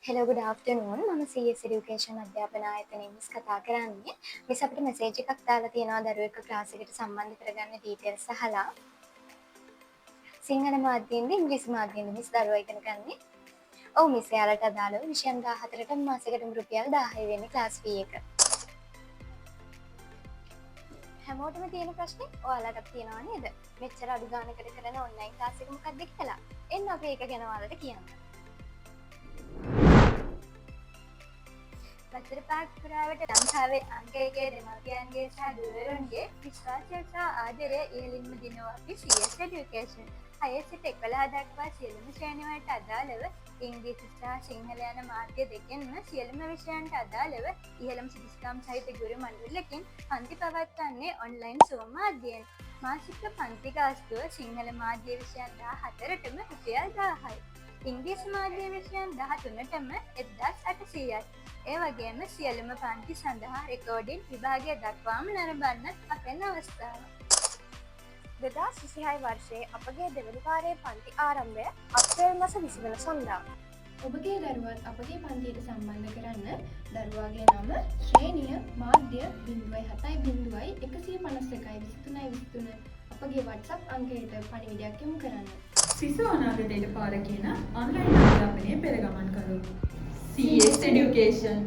Hello, good afternoon. මම CS Education අධ්‍යාපන ආයතනයෙන් කතා කරන්නේ. මිස් අපිට මෙසේජ් එකක් දාලා තියෙනවා දරුවෙක් ක්ලාස් එකට සම්බන්ධ කරගන්න ඩීටේල්ස් අහලා. සිංහල මාධ්‍යෙන්ද ඉංග්‍රීසි මාධ්‍යෙන්ද මිස් දරුවා ඉගෙන ගන්නේ? ඔව් මිස් එයාලට අදාළව විෂයන් 14ට මාසෙකට රුපියල් 1000 වෙන්නේ ක්ලාස් ෆී එක. හැමෝටම තියෙන ප්‍රශ්නේ ඔයාලටත් තියෙනවා නේද? මෙච්චර අඩු ගානකට කරන ඔන්ලයින් ක්ලාස් එක මොකක්ද කියලා. එන්න අපි ඒක ගැන ඔයාලට කියන්න. වසර පහක් පුරාවට ලංකාවේ අංක එකේ දෙමාපියන්ගේ සහ දූවරුන්ගේ විශ්වාසය සහ ආදරය ඉහළින්ම දිනවා අපි CS Education. 6 සිට 11 දක්වා සියලුම ශ්‍රේණිවලට අදාළව ඉංග්‍රීසි සහ සිංහල යන මාධ්‍ය දෙකෙන්ම සියලුම විෂයන්ට අදාළව ඉහළම සුදුසුකම් සහිත ගුරු මණ්ඩලයකින් පන්ති පවත්වන්නේ ඔන්ලයින් සුවම් මාධ්‍යයෙන්. මාසික පන්ති ගාස්තුව සිංහල මාධ්‍ය විෂයන් 14ටම රුපියල් 1000යි. ඉංග්‍රීසි මාධ්‍ය විෂයන් 13ටම 1800යි. ඒ වගේම සියලුම පන්ති සඳහා රෙකෝඩින් විභාගය දක්වාම නරඹන්නත් අපෙන් අවස්ථාව. 2026 වර්ෂයේ අපගේ දෙවනි වාරයේ පන්ති ආරම්භය අප්‍රේල් මාස 20 වන සඳහා. ඔබගේ දරුවත් අපගේ පන්තියට සම්බන්ධ කරන්න දරුවාගේ නම, ශ්‍රේණිය, මාධ්‍ය 0.70.151.23.23 අපගේ WhatsApp අංකයට පණිවිඩයක් යොමු කරන්න. සිසු අනාගතයට පාර කියන ඔන්ලයින් අධ්‍යාපනයේ පෙරගමන් කරු CS Education